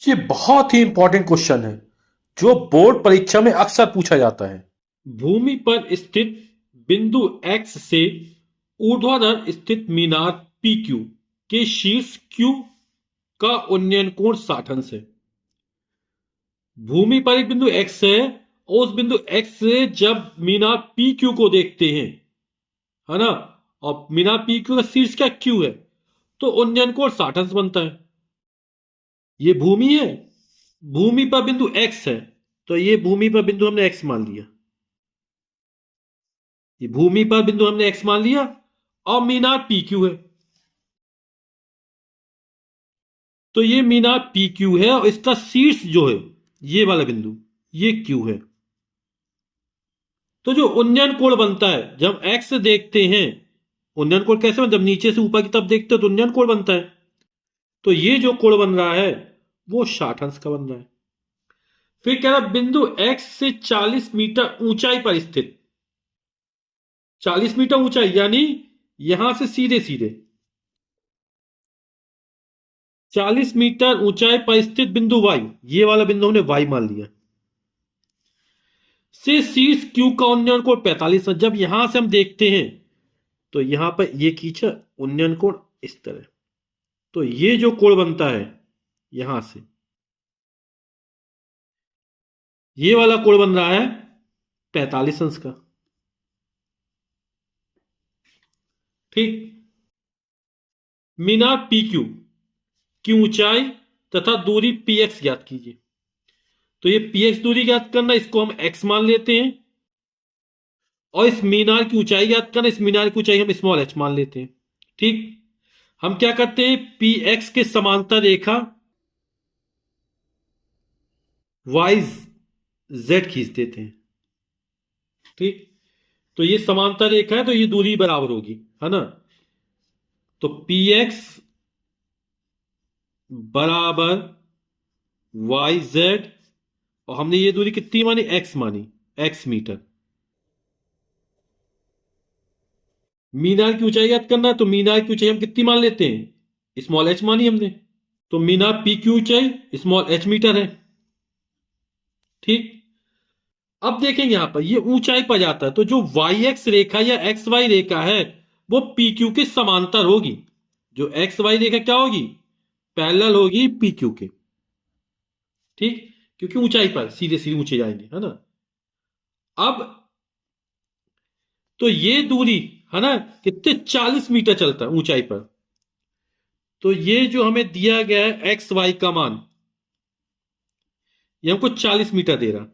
ये बहुत ही important question है जो बोर्ड परीक्षा में अक्सर पूछा जाता है। भूमि पर स्थित बिंदु X से ऊर्ध्वाधर स्थित मीनार PQ के शीर्ष Q का उन्नयन कोण 60 अंश है। भूमि पर एक बिंदु X है और उस बिंदु X से जब मीनार PQ को देखते हैं, है ना, और मीनार PQ का शीर्ष क्या Q है, तो उन्नयन कोण 60 अंश बनता है। ये भूमि है, भूमि पर बिंदु X है, तो ये भूमि पर बिंदु हमने X मान लिया। ये भूमि पर बिंदु हमने X मान लिया और मीनार PQ है, तो ये मीनार PQ है और इसका शीर्ष जो है ये वाला बिंदु ये Q है। तो जो उन्नयन कोण बनता है जब X से देखते हैं, उन्नयन कोण कैसे बनता है, जब नीचे से ऊपर की तरफ देखते हो तो उन्नयन कोण बनता है। तो ये जो कोण बन रहा है वो 60 अंश का बन रहा है। फिर कह रहा बिंदु X से 40 मीटर ऊंचाई पर स्थित, 40 मीटर ऊंचाई यानी यहां से सीधे सीधे 40 मीटर ऊंचाई पर स्थित बिंदु Y, ये वाला बिंदु हमने Y मान लिया, से शीर्ष Q का उन्नयन कोण 45 है। जब यहां से हम देखते हैं तो यहां पर ये खींचा उन्नयन कोण इस तरह, तो ये जो कोण बनता है यहां से ये वाला कोण बन रहा है 45 अंश का। ठीक, मीनार PQ की ऊंचाई तथा दूरी PX ज्ञात कीजिए। तो ये PX दूरी ज्ञात करना, इसको हम X मान लेते हैं, और इस मीनार की ऊंचाई ज्ञात करना, इस मीनार की ऊंचाई हम स्मॉल h मान लेते हैं। ठीक, हम क्या करते हैं, PX के समांतर रेखा YZ खींच देते हैं। ठीक, तो ये समांतर रेखा है तो ये दूरी बराबर होगी, है ना। तो PX बराबर YZ, और हमने ये दूरी कितनी मानी, X मानी, X मीटर। मीनार की ऊंचाई याद करना है तो मीनार की ऊंचाई हम कितनी मान लेते हैं, स्मॉल h मानी हमने, तो मीनार P की ऊंचाई स्मॉल h मीटर है। ठीक, अब देखेंगे यहां पर ये ऊंचाई पर जाता है तो जो YX रेखा या XY रेखा है वो PQ के समांतर होगी। जो XY रेखा क्या होगी, पैरेलल होगी PQ के। ठीक, क्योंकि ऊंचाई पर सीधे सीधे ऊंचे जाएंगे, है ना। अब तो ये दूरी, है ना, कितने 40 मीटर चलता है ऊंचाई पर। तो ये जो हमें दिया गया है एक्स वाई का मान, ये हमको 40 मीटर दे रहा।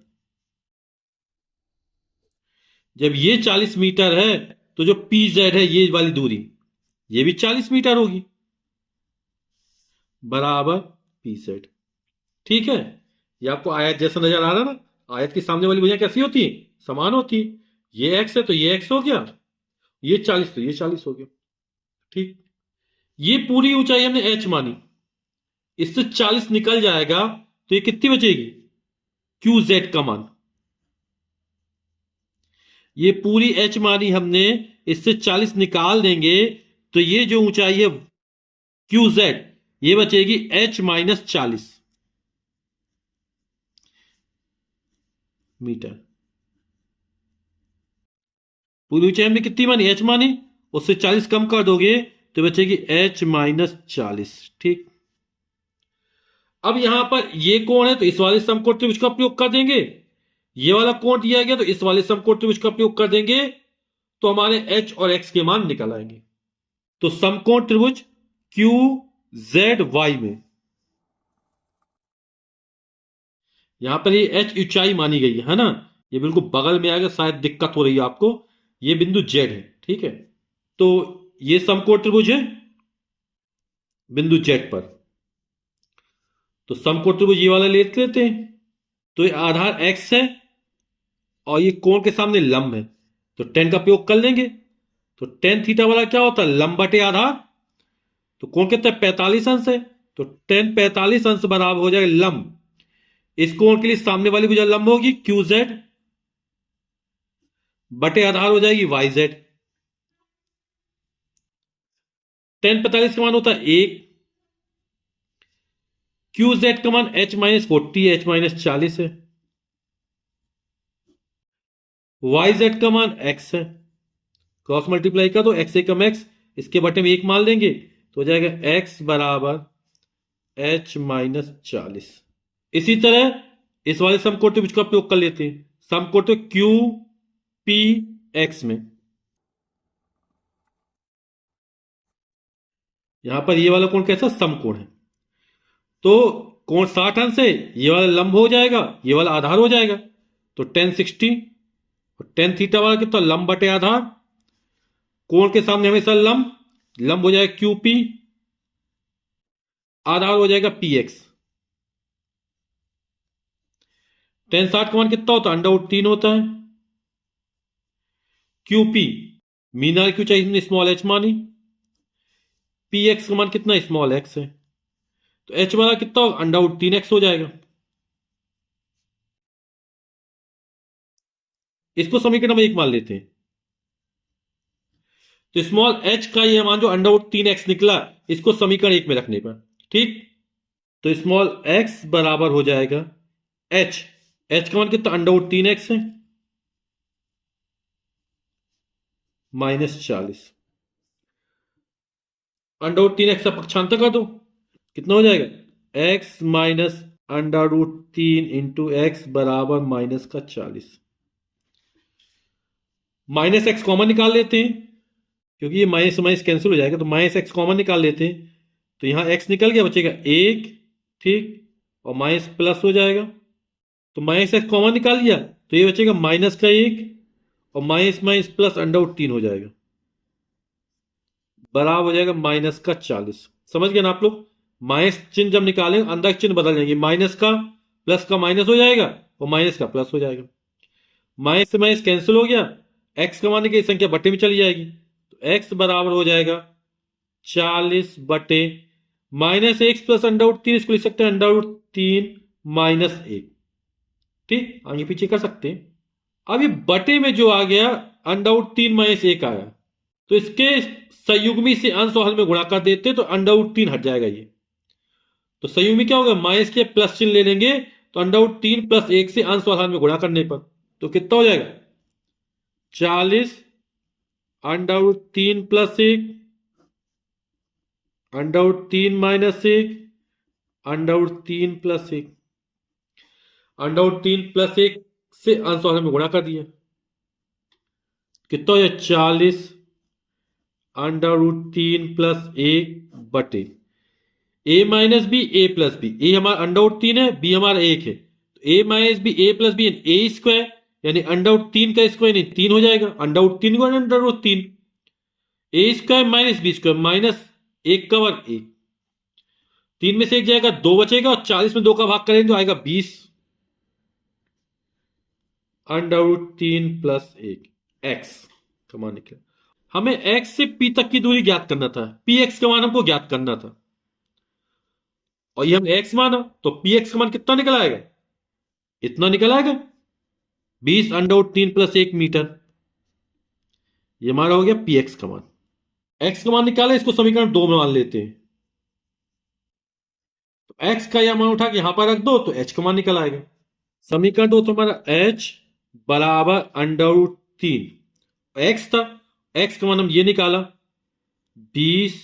जब ये 40 मीटर है तो जो पी जेड है ये वाली दूरी ये भी 40 मीटर होगी, बराबर पी जेड। ठीक है, ये आपको आयत जैसा नजर आ रहा है ना। आयत के सामने वाली भुजाएं कैसी होती है, समान होती है। ये एक्स है तो ये एक्स हो गया, ये 40 तो ये 40 हो गया। ठीक, ये पूरी ऊंचाई हमने एच मानी, इससे 40 निकल जाएगा तो ये कितनी बचेगी, क्यू जेड का मान। ये पूरी एच मानी हमने, इससे 40 निकाल देंगे तो ये जो ऊंचाई है क्यू जेड ये बचेगी H-40 मीटर। पूरी ऊंचाई हमने कितनी मानी, एच मानी, उससे 40 कम कर दोगे तो बचेगी H-40। ठीक, अब यहां पर ये कोण है तो इस वाले समकोण त्रिभुज का प्रयोग कर देंगे, ये वाला कोण दिया गया तो इस वाले समकोण त्रिभुज का प्रयोग कर देंगे, तो हमारे H और X के मान निकल आएंगे। तो समकोण त्रिभुज क्यू जेड वाई में यहां पर ये H ऊंचाई मानी गई है ना, ये बिल्कुल बगल में आएगा, शायद दिक्कत हो रही है आपको। ये बिंदु Z है, ठीक है। तो ये समकोण त्रिभुज है बिंदु Z पर, तो समकोण त्रिभुज ये वाला ले लेते हैं। तो ये आधार X है और ये कोण के सामने लंब है, तो टेन का प्रयोग कर लेंगे। तो टेन थीटा वाला क्या होता है, लंब बटे आधार। तो कोण कितना है, 45 अंश है, तो टेन 45 अंश बराबर हो जाएगा लंब। इस कोण के लिए सामने वाली भुजा लंब होगी क्यू जेड, बटे आधार हो जाएगी वाई जेड। टेन 45 का मान होता है 1, क्यू जेड का मान h-40 h-40 है। वाई जेड का मान x है, क्रॉस मल्टीप्लाई का तो x एकम x, इसके बटे में 1 मान लेंगे तो हो जाएगा x बराबर h-40। इसी तरह इस वाले समकोण त्रिभुज का उपयोग कर लेते हैं, समकोण तो क्यू पी एक्स में। यहां पर ये वाला कोण कैसा समकोण है, तो कोण 60 अंश है, ये वाला लंब हो जाएगा, ये वाला आधार हो जाएगा, तो tan 60 और tan थीटा वाला कितना, लंब बटे आधार, कोण के सामने हमेशा लंब, लंब हो जाएगा क्यूपी, आधार हो जाएगा पी एक्स। tan 60 का मान कितना होता है, √3 होता है। क्यूपी मीनार क्यों चाहिए, स्मॉल एच मानी, पी एक्स का मान कितना, स्मॉल एक्स है, तो एच वाला कितना होगा, √3x हो जाएगा। इसको समीकरण में 1 मान लेते हैं, तो स्मॉल एच का ये मान जो √3x निकला, इसको समीकरण 1 में रखने पर, ठीक, तो स्मॉल x बराबर हो जाएगा h, h का मान कितना, √3x है -40, √3x का पक्षांतर कर दो, कितना हो जाएगा, x माइनस √3 इंटू एक्स बराबर -40। माइनस एक्स कॉमन निकाल लेते हैं, क्योंकि ये माइनस माइनस कैंसिल हो जाएगा, तो माइनस एक्स कॉमन निकाल लेते हैं, तो यहां एक्स निकल गया, बचेगा 1, ठीक, और माइनस प्लस हो जाएगा, तो माइनस एक्स कॉमन निकाल लिया, तो ये बचेगा -1 और माइनस माइनस प्लस √3 हो जाएगा, बराबर हो जाएगा -40। समझ गए ना आप लोग, माइनस चिन्ह जब निकालें अंदर चिन्ह बदल जाएंगे, माइनस का प्लस का माइनस हो जाएगा और माइनस का प्लस हो जाएगा, माइनस से माइनस कैंसिल हो गया, एक्स कमाने की संख्या बटे में चली जाएगी, तो एक्स बराबर हो जाएगा 40 बटे -1 प्लस √3, इसको लिख सकते हैं √3 -1, ठीक, आगे पीछे कर सकते हैं। अब ये बटे में जो आ गया √3 -1 आया, तो इसके संयुग्मी से अंश और हल में गुणा कर देते तो √3 हट जाएगा ये, तो संयुग्मी क्या होगा, माइनस के प्लस चिन्ह ले लेंगे, तो √3 + 1 से अंश और हल में गुणा करने पर तो कितना हो जाएगा, 40 √3 + 1 √3 - 1 √3 + 1, √3 + 1 से अंश और हल में गुणा कर दिया, कितना हो जाए 40 √3 + 1 बटे a - b a + b, a हमारा √3 है, b हमारा 1 है, तो a - b a + b a² यानी √3 का स्क्वायर नहीं 3 हो जाएगा, √3 को √3, a² - b² -1 का वर्ग 1, 3 में से 1 जाएगा 2 बचेगा, और 40 में 2 का भाग करेंगे तो आएगा 20, √3 + 1 x का मान निकला। हमें x से p तक की दूरी ज्ञात करना था, px का मान हमको ज्ञात करना था, और ये हम x माना, तो px का मान कितना निकल आएगा, इतना निकल आएगा 20 √3 + 1 मीटर, ये हमारा हो गया px का मान। x का मान निकाले, इसको समीकरण 2 में मान लेते हैं, तो x का यह मान उठा के यहां पर रख दो तो h का मान निकल आएगा। समीकरण 2 तो हमारा h बराबर √3, x था, x का मान हम ये निकाला 20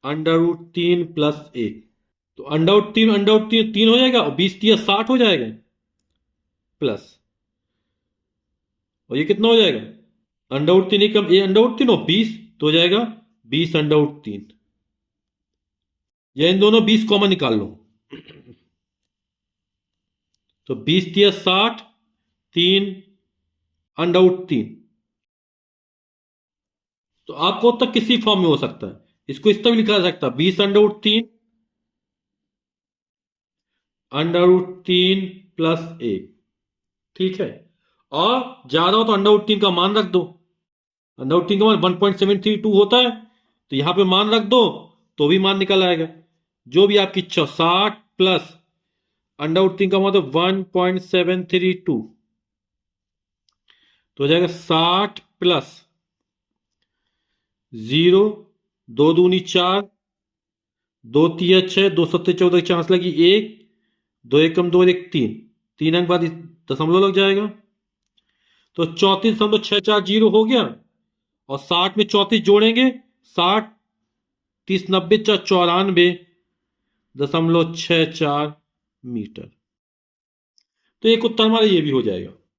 √3 + 1, तो √3 3 हो जाएगा, और 20 × 60 हो जाएगा, प्लस, और ये कितना हो जाएगा, √3 कम ये √3 और 20 तो हो जाएगा 20 √3, या इन दोनों 20 कॉमन निकाल लो, तो 20 × 60 3 √3, तो आपको तक किसी फॉर्म में हो सकता है, इसको इस तरह भी लिखा जा सकता है 20 √3 √3 + 1, ठीक है, और ज्यादा हो तो √3 का मान रख दो, √3 का मान 1.732 होता है, तो यहां पे मान रख दो तो भी मान निकल आएगा, जो भी आपकी इच्छा, 60 प्लस √3 का मतलब 1.732, तो हो जाएगा 60 प्लस 0 2 दूनी 4 दो तिया 6, दो सत्ते 14 की चांस लगी 1, 2 एकम 2 1 3, 3 अंक बाद दशमलव लग जाएगा। तो 34.640 हो गया। और 60 में 34 जोड़ेंगे, 60 30 90 94.64 मीटर। तो एक उत्तर हमारा ये भी हो जाएगा।